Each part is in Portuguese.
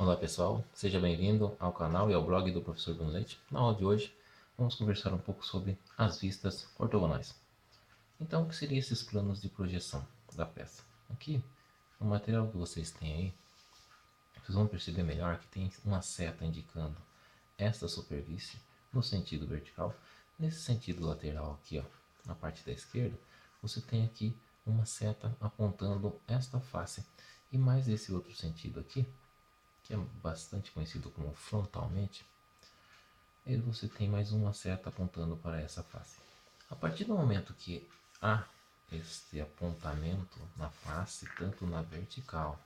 Olá pessoal, seja bem-vindo ao canal e ao blog do Professor Bruno Leite. Na aula de hoje vamos conversar um pouco sobre as vistas ortogonais. Então, o que seriam esses planos de projeção da peça? Aqui, no material que vocês têm aí, vocês vão perceber melhor que tem uma seta indicando esta superfície no sentido vertical. Nesse sentido lateral aqui, ó, na parte da esquerda, você tem aqui uma seta apontando esta face. E mais esse outro sentido aqui, que é bastante conhecido como frontalmente, aí você tem mais uma seta apontando para essa face. A partir do momento que há este apontamento na face, tanto na vertical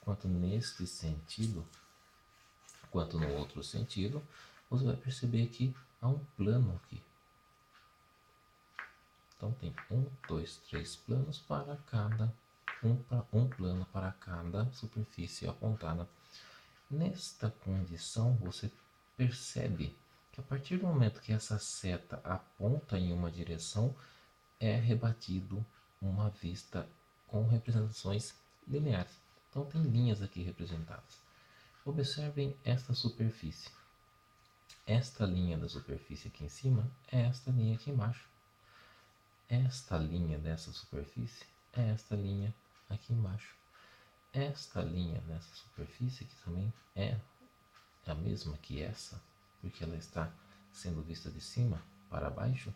quanto neste sentido, quanto no outro sentido, você vai perceber que há um plano aqui. Então tem dois, três planos para cada um plano para cada superfície apontada. Nesta condição, você percebe que a partir do momento que essa seta aponta em uma direção, é rebatido uma vista com representações lineares. Então tem linhas aqui representadas. Observem esta superfície. Esta linha da superfície aqui em cima é esta linha aqui embaixo. Esta linha dessa superfície é esta linha aqui embaixo. Esta linha nessa superfície aqui também é a mesma que essa, porque ela está sendo vista de cima para baixo,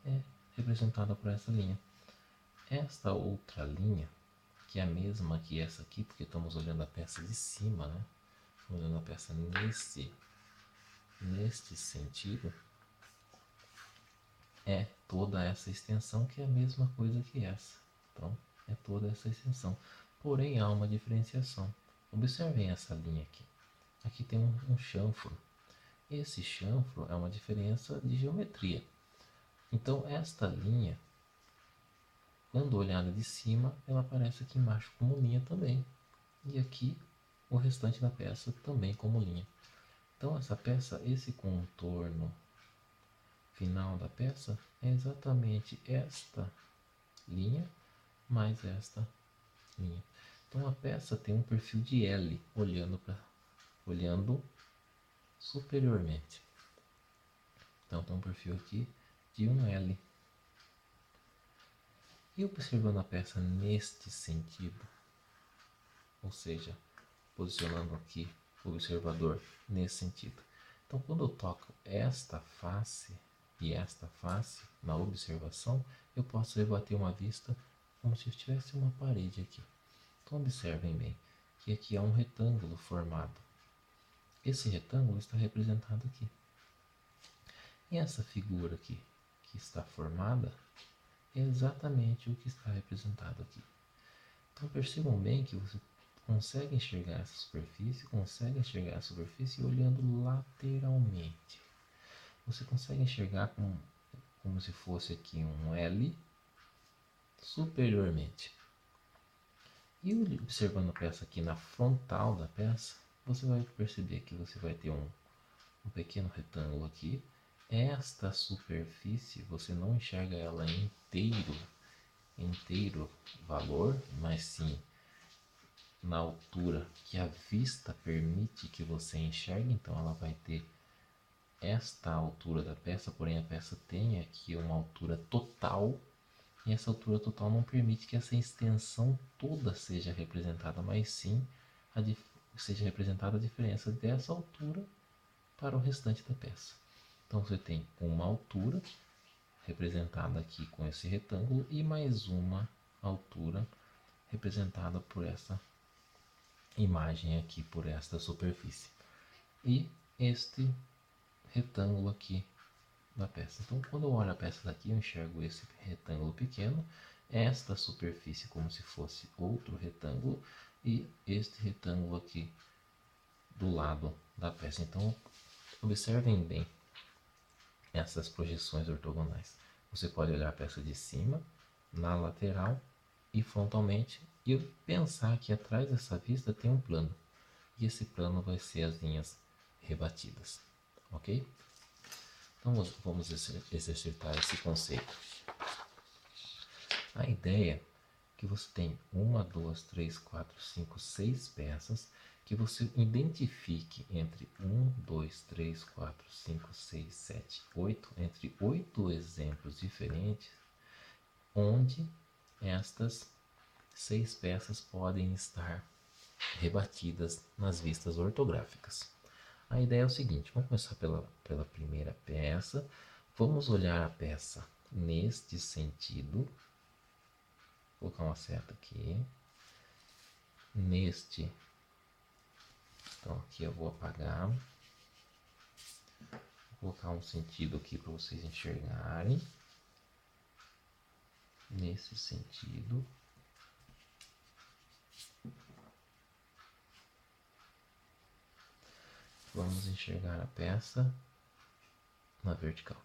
é representada por essa linha. Esta outra linha, que é a mesma que essa aqui, porque estamos olhando a peça de cima, né? Estamos olhando a peça neste sentido, é toda essa extensão, que é a mesma coisa que essa. Então, é toda essa extensão. Porém, há uma diferenciação. Observem essa linha aqui. Aqui tem um chanfro. Esse chanfro é uma diferença de geometria. Então, esta linha, quando olhada de cima, ela aparece aqui embaixo como linha também. E aqui, o restante da peça também como linha. Então, essa peça, esse contorno final da peça é exatamente esta linha mais esta linha. Então, a peça tem um perfil de L olhando superiormente. Então, tem um perfil aqui de um L. E observando a peça neste sentido, ou seja, posicionando aqui o observador nesse sentido. Então, quando eu toco esta face e esta face na observação, eu posso rebater uma vista como se tivesse uma parede aqui. Então, observem bem que aqui há um retângulo formado. Esse retângulo está representado aqui. E essa figura aqui, que está formada, é exatamente o que está representado aqui. Então percebam bem que você consegue enxergar essa superfície, olhando lateralmente. Você consegue enxergar como se fosse aqui um L superiormente. E observando a peça aqui na frontal da peça, você vai perceber que você vai ter um pequeno retângulo aqui. Esta superfície, você não enxerga ela inteiro valor, mas sim na altura que a vista permite que você enxergue. Então ela vai ter esta altura da peça, porém a peça tem aqui uma altura total, e essa altura total não permite que essa extensão toda seja representada, mas sim seja representada a diferença dessa altura para o restante da peça. Então você tem uma altura representada aqui com esse retângulo e mais uma altura representada por essa imagem aqui, por esta superfície. E este retângulo aqui da peça. Então, quando eu olho a peça daqui, eu enxergo esse retângulo pequeno, esta superfície como se fosse outro retângulo e este retângulo aqui do lado da peça. Então, observem bem essas projeções ortogonais. Você pode olhar a peça de cima, na lateral e frontalmente e pensar que atrás dessa vista tem um plano. E esse plano vai ser as linhas rebatidas. Ok? Então vamos exercitar esse conceito. A ideia é que você tem 1, 2, 3, 4, 5, 6 peças, que você identifique entre 1, 2, 3, 4, 5, 6, 7, 8, entre 8 exemplos diferentes, onde estas 6 peças podem estar rebatidas nas vistas ortográficas. A ideia é o seguinte, vamos começar pela primeira peça. Vamos olhar a peça neste sentido. Vou colocar uma seta aqui. Neste. Então aqui eu vou apagar. Vou colocar um sentido aqui para vocês enxergarem. Nesse sentido. Vamos enxergar a peça na vertical.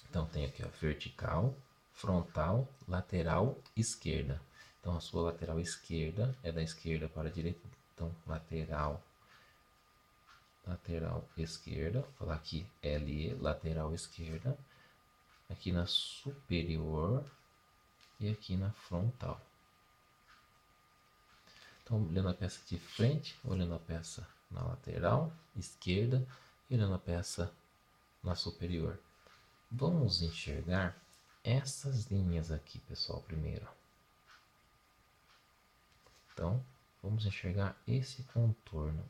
Então tem aqui, ó, vertical, frontal, lateral, esquerda. Então a sua lateral esquerda é da esquerda para a direita. Então lateral esquerda, vou falar aqui LE, lateral esquerda, aqui na superior e aqui na frontal. Então olhando a peça de frente, olhando a peça na lateral esquerda e olhando a peça na superior. Vamos enxergar essas linhas aqui, pessoal, primeiro. Então, vamos enxergar esse contorno.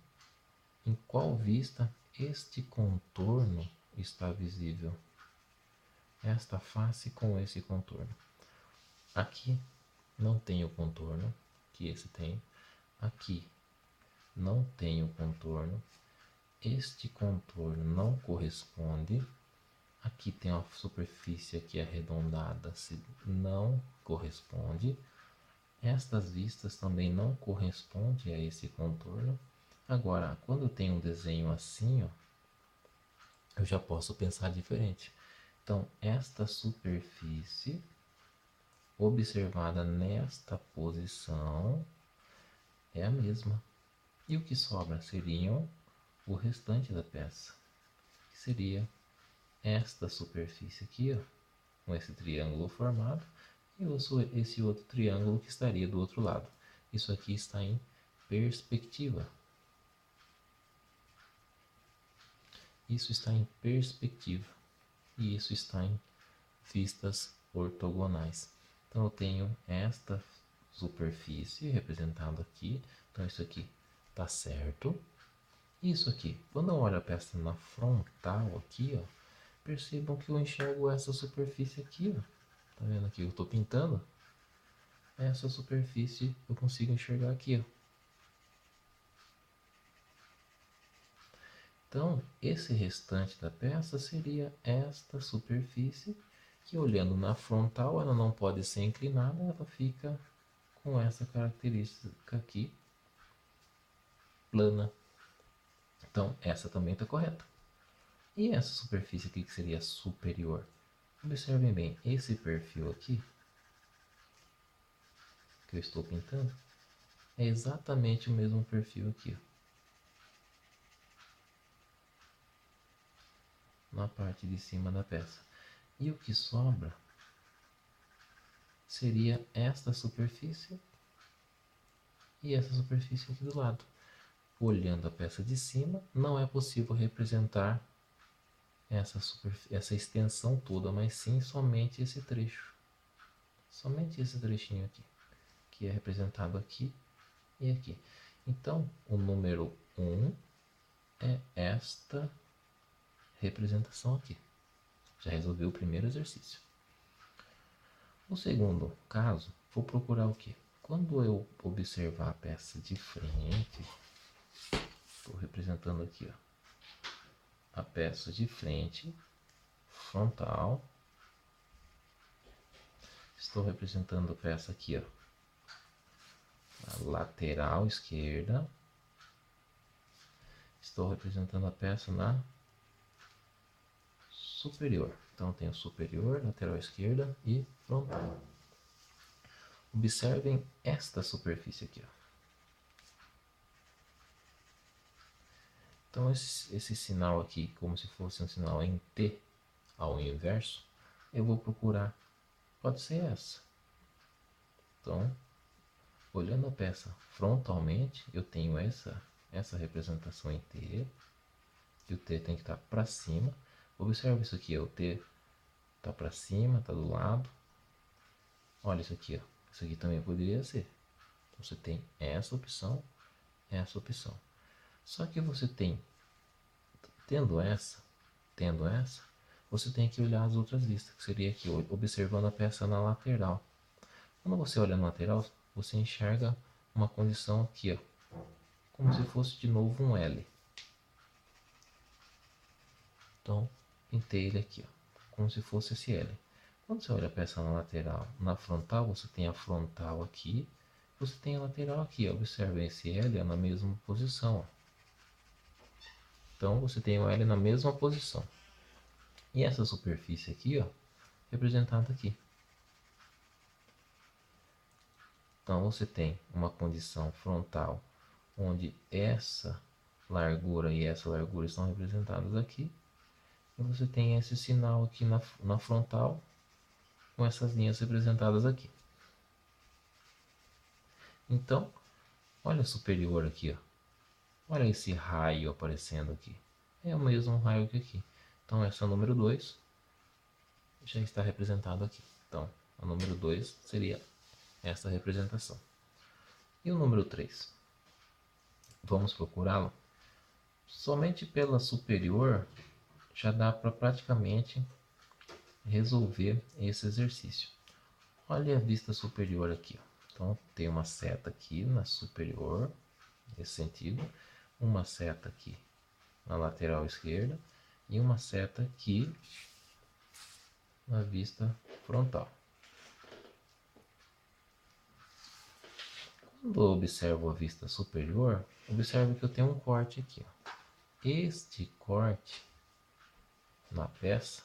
Em qual vista este contorno está visível? Esta face com esse contorno. Aqui não tem o contorno que esse tem. Aqui não tem o contorno. Este contorno não corresponde. Aqui tem uma superfície aqui arredondada, se não corresponde. Estas vistas também não correspondem a esse contorno. Agora, quando eu tenho um desenho assim, ó, eu já posso pensar diferente. Então, esta superfície, observada nesta posição, é a mesma. E o que sobra seriam o restante da peça, que seria esta superfície aqui, ó, com esse triângulo formado, e esse outro triângulo que estaria do outro lado. Isso aqui está em perspectiva. Isso está em perspectiva. E isso está em vistas ortogonais. Então eu tenho esta superfície representada aqui. Então isso aqui está certo. Isso aqui, quando eu olho a peça na frontal aqui, ó, percebam que eu enxergo essa superfície aqui, ó. Tá vendo aqui? Eu estou pintando. Essa superfície eu consigo enxergar aqui, ó. Então, esse restante da peça seria esta superfície, que olhando na frontal, ela não pode ser inclinada, ela fica com essa característica aqui, plana. Então, essa também está correta. E essa superfície aqui, que seria superior? Observem bem, esse perfil aqui, que eu estou pintando, é exatamente o mesmo perfil aqui, ó. Na parte de cima da peça. E o que sobra seria esta superfície e essa superfície aqui do lado. Olhando a peça de cima, não é possível representar essa extensão toda, mas sim somente esse trecho. Somente esse trechinho aqui, que é representado aqui e aqui. Então, o número 1 é esta representação aqui. Já resolvi o primeiro exercício. O segundo caso, vou procurar o quê? Quando eu observar a peça de frente, estou representando aqui, ó, a peça de frente, frontal. Estou representando a peça aqui, ó, a lateral esquerda. Estou representando a peça na superior. Então tenho superior, lateral esquerda e frontal. Observem esta superfície aqui, ó. Então esse sinal aqui, como se fosse um sinal em T ao inverso, eu vou procurar. Pode ser essa. Então, olhando a peça frontalmente, eu tenho essa representação em T, e o T tem que estar para cima. Observe isso aqui, ó, o T está para cima, está do lado. Olha isso aqui, ó. Isso aqui também poderia ser. Você tem essa opção, essa opção. Só que você tendo essa, você tem que olhar as outras vistas, que seria aqui, observando a peça na lateral. Quando você olha na lateral, você enxerga uma condição aqui, ó, como se fosse de novo um L. Então, pintei ele aqui, ó, como se fosse esse L. Quando você olha a peça na lateral, na frontal, você tem a frontal aqui, você tem a lateral aqui. Observe, esse L é na mesma posição, ó. Então, você tem o L na mesma posição. E essa superfície aqui, ó, representada aqui. Então, você tem uma condição frontal, onde essa largura e essa largura estão representadas aqui. E você tem esse sinal aqui na frontal, com essas linhas representadas aqui. Então, olha a superior aqui, ó. Olha esse raio aparecendo aqui. É o mesmo raio que aqui. Então, essa número 2 já está representado aqui. Então, a número 2 seria essa representação. E o número 3? Vamos procurá-lo? Somente pela superior já dá para praticamente resolver esse exercício. Olha a vista superior aqui, ó. Então, tem uma seta aqui na superior, nesse sentido, uma seta aqui na lateral esquerda e uma seta aqui na vista frontal. Quando eu observo a vista superior, observe que eu tenho um corte aqui, ó. Este corte na peça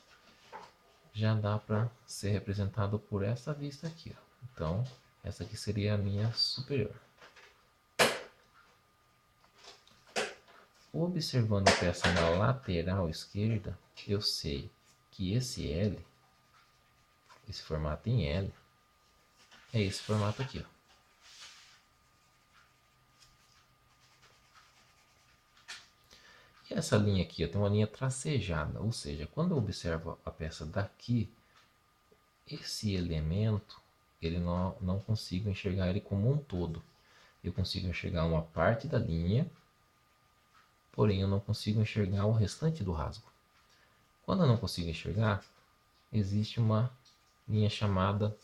já dá para ser representado por essa vista aqui, ó. Então, essa aqui seria a minha superior. Observando a peça na lateral esquerda, eu sei que esse L, esse formato em L, é esse formato aqui, ó. E essa linha aqui, ó, tem uma linha tracejada, ou seja, quando eu observo a peça daqui, esse elemento, ele não consigo enxergar ele como um todo. Eu consigo enxergar uma parte da linha, porém eu não consigo enxergar o restante do rasgo. Quando eu não consigo enxergar, existe uma linha chamada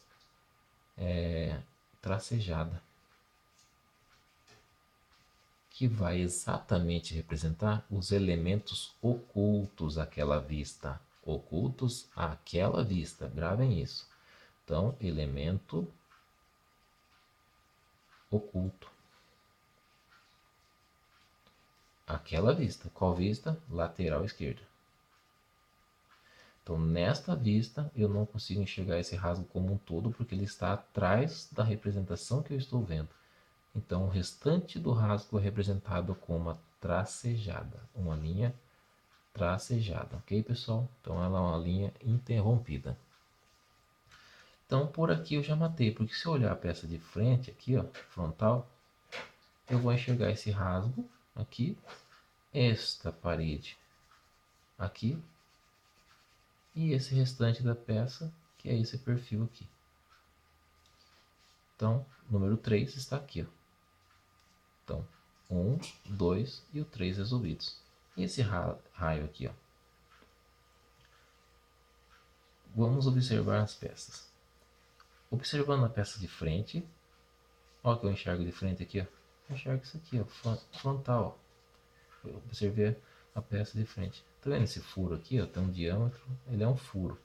tracejada, que vai exatamente representar os elementos ocultos àquela vista. Ocultos àquela vista, gravem isso. Então, elemento oculto. Aquela vista. Qual vista? Lateral esquerda. Então, nesta vista, eu não consigo enxergar esse rasgo como um todo, porque ele está atrás da representação que eu estou vendo. Então, o restante do rasgo é representado com uma tracejada, uma linha tracejada, ok, pessoal? Então, ela é uma linha interrompida. Então, por aqui eu já matei, porque se eu olhar a peça de frente aqui, ó, frontal, eu vou enxergar esse rasgo aqui, esta parede aqui, e esse restante da peça, que é esse perfil aqui. Então, número 3 está aqui, ó. Então, 1, 2 e o 3 resolvidos. E esse raio aqui, ó. Vamos observar as peças. Observando a peça de frente, olha o que eu enxergo de frente aqui, ó. Eu enxergo isso aqui, ó, frontal. Ó. Eu observei a peça de frente. Tá vendo esse furo aqui, ó? Tem um diâmetro, ele é um furo.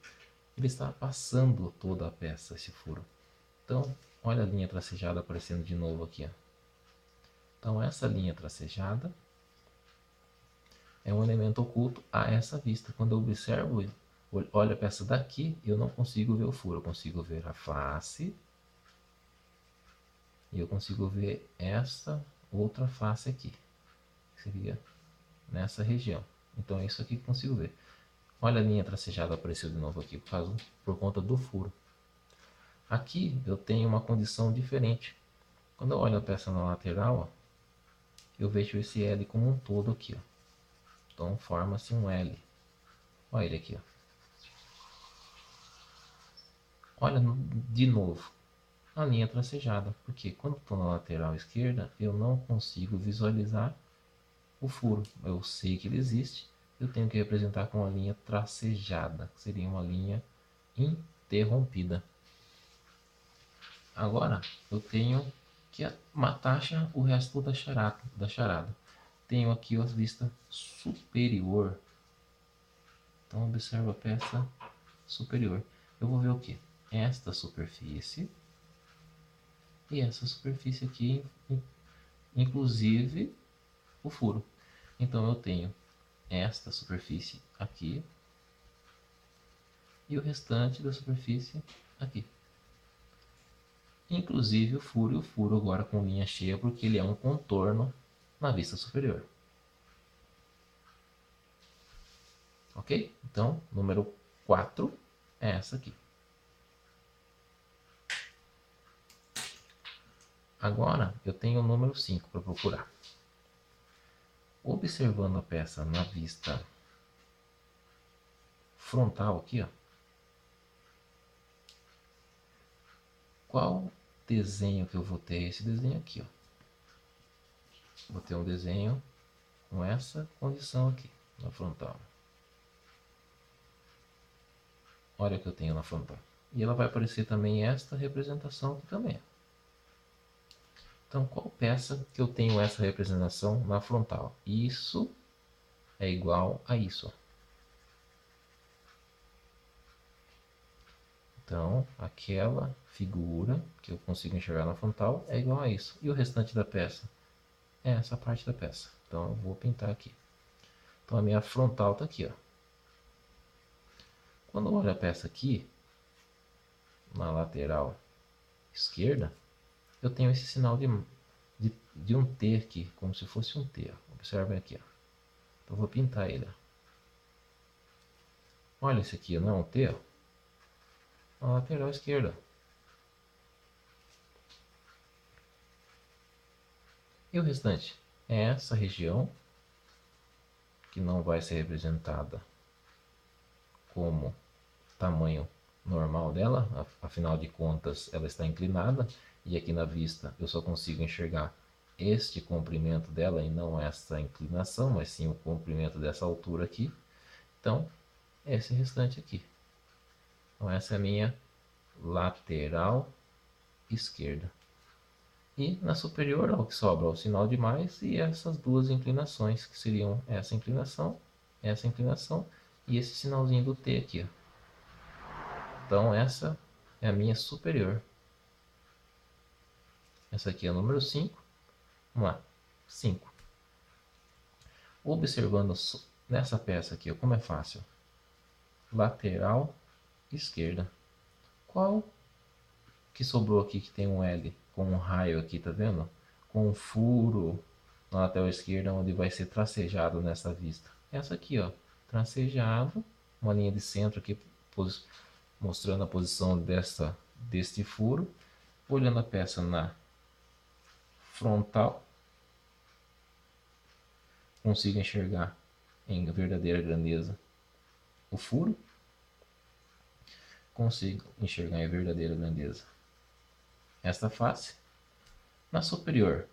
Ele está passando toda a peça, esse furo. Então, olha a linha tracejada aparecendo de novo aqui, ó. Então, essa linha tracejada é um elemento oculto a essa vista. Quando eu observo, olho a peça daqui, eu não consigo ver o furo. Eu consigo ver a face e eu consigo ver essa outra face aqui, que seria nessa região. Então, é isso aqui que eu consigo ver. Olha a linha tracejada apareceu de novo aqui, por conta do furo. Aqui eu tenho uma condição diferente. Quando eu olho a peça na lateral, ó, eu vejo esse L como um todo aqui, ó. Então forma-se um L. Olha ele aqui, ó. Olha de novo a linha tracejada, porque quando estou na lateral esquerda eu não consigo visualizar o furo. Eu sei que ele existe, eu tenho que representar com a linha tracejada, que seria uma linha interrompida. Agora eu tenho que matar o resto da charada. Tenho aqui a vista superior. Então observa a peça superior. Eu vou ver o que? Esta superfície e essa superfície aqui, inclusive o furo. Então eu tenho esta superfície aqui e o restante da superfície aqui. Inclusive o furo, e o furo agora com linha cheia, porque ele é um contorno na vista superior. Ok? Então, número 4 é essa aqui. Agora, eu tenho o número 5 para procurar. Observando a peça na vista frontal aqui, ó. Qual desenho que eu vou ter? Esse desenho aqui, ó. Vou ter um desenho com essa condição aqui na frontal. Olha o que eu tenho na frontal. E ela vai aparecer também esta representação aqui também. Então, qual peça que eu tenho essa representação na frontal? Isso é igual a isso. Então, aquela figura que eu consigo enxergar na frontal é igual a isso. E o restante da peça? É essa parte da peça. Então, eu vou pintar aqui. Então, a minha frontal está aqui, ó. Quando eu olho a peça aqui, na lateral esquerda, eu tenho esse sinal de um T aqui, como se fosse um T. Ó. Observem aqui. Ó. Então, eu vou pintar ele. Ó. Olha esse aqui, não é um T? Ó. Na lateral esquerda. E o restante? É essa região que não vai ser representada como tamanho normal dela, afinal de contas ela está inclinada e aqui na vista eu só consigo enxergar este comprimento dela e não essa inclinação, mas sim o comprimento dessa altura aqui. Então, esse restante aqui. Então essa é a minha lateral esquerda. E na superior, o que sobra é o sinal de mais e essas duas inclinações, que seriam essa inclinação e esse sinalzinho do T aqui. Ó. Então essa é a minha superior. Essa aqui é o número 5. Vamos lá. 5. Observando nessa peça aqui, ó, como é fácil. Lateral esquerda. Qual que sobrou aqui que tem um L com um raio aqui, tá vendo? Com um furo na lateral esquerda onde vai ser tracejado nessa vista. Essa aqui, ó, tracejado, uma linha de centro aqui mostrando a posição deste furo. Olhando a peça na frontal, consigo enxergar em verdadeira grandeza o furo, consigo enxergar em verdadeira grandeza esta face. Na superior,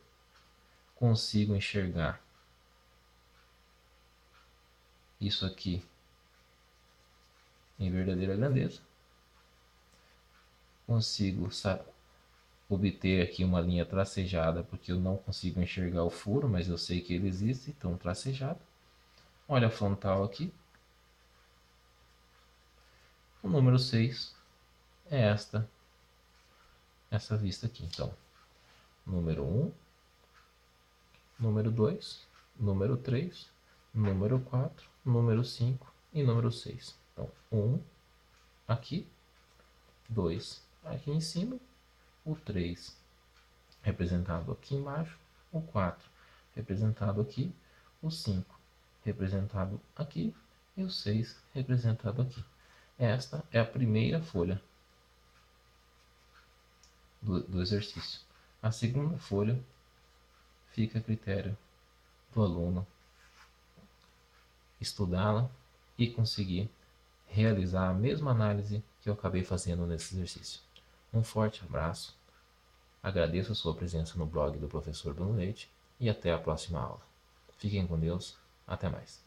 consigo enxergar isso aqui em verdadeira grandeza. Consigo obter aqui uma linha tracejada, porque eu não consigo enxergar o furo, mas eu sei que ele existe, então tracejado. Olha a frontal aqui. O número 6 é essa vista aqui. Então, número 1, número 2, número 3, número 4, número 5 e número 6. Então, 1 aqui, 2 aqui em cima, o 3 representado aqui embaixo, o 4 representado aqui, o 5 representado aqui e o 6 representado aqui. Esta é a primeira folha. do exercício. A segunda folha fica a critério do aluno estudá-la e conseguir realizar a mesma análise que eu acabei fazendo nesse exercício. Um forte abraço, agradeço a sua presença no blog do professor Bruno Leite e até a próxima aula. Fiquem com Deus, até mais.